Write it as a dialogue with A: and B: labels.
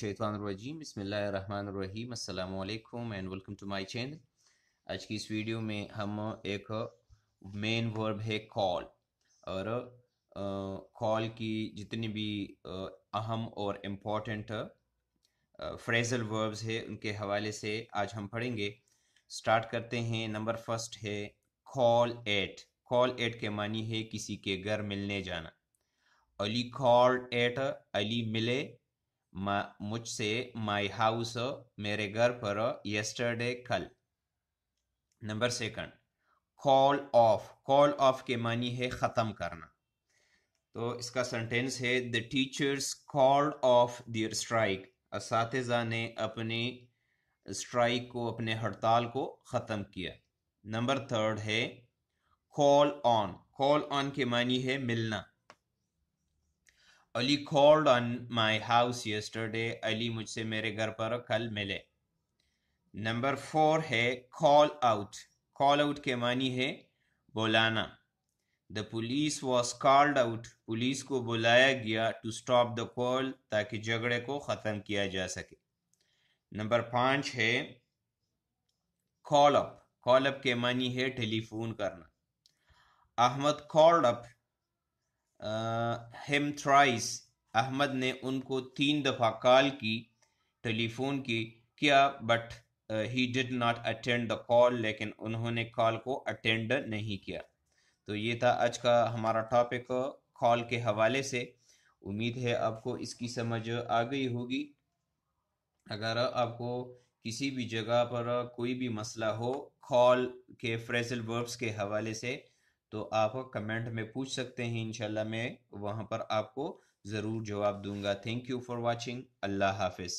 A: मिनशैतानिर्रजीम बिस्मिल्लाहिर्रहमानिर्रहीम अस्सलामु अलैकुम and welcome to my channel. आज की इस वीडियो में हम एक मेन वर्ब है कॉल, और कॉल की जितनी भी अहम और इम्पॉर्टेंट फ्रेजल वर्ब्स है उनके हवाले से आज हम पढ़ेंगे। स्टार्ट करते हैं। नंबर फर्स्ट है कॉल एट। कॉल एट के मानी है किसी के घर मिलने जाना। अली कॉल्ड एट, अली मिले मुझसे, माई हाउस मेरे घर पर, यस्टरडे कल। Number second call off. Call off के मानी है ख़त्म करना। तो इसका सेंटेंस है the teachers called off their strike. असातिज़ा ने अपनी स्ट्राइक को, अपने हड़ताल को ख़त्म किया। नंबर थर्ड है कॉल ऑन। कॉल ऑन के मानी है मिलना। Ali called on my house yesterday. Ali मुझसे मेरे घर पर कल मिले। नंबर फोर है कॉल आउट। कॉल आउट के मानी है बुलाना। The police was called out. Police को बुलाया गया टू स्टॉप द कॉल, ताकि झगड़े को ख़त्म किया जा सके। नंबर 5 है कॉल अप। कॉल अप के मानी है टेलीफोन करना। Ahmed called up him thrice. Ahmed ने उनको 3 दफ़ा कॉल की, टेलीफोन की किया, but he did not attend the call. लेकिन उन्होंने कॉल को अटेंड नहीं किया। तो ये था आज का हमारा टॉपिक कॉल के हवाले से। उम्मीद है आपको इसकी समझ आ गई होगी। अगर आपको किसी भी जगह पर कोई भी मसला हो कॉल के फ्रेजल वर्ब्स के हवाले से, तो आप कमेंट में पूछ सकते हैं। इंशाल्लाह मैं वहाँ पर आपको ज़रूर जवाब दूंगा। Thank you for watching. Allah हाफिज़।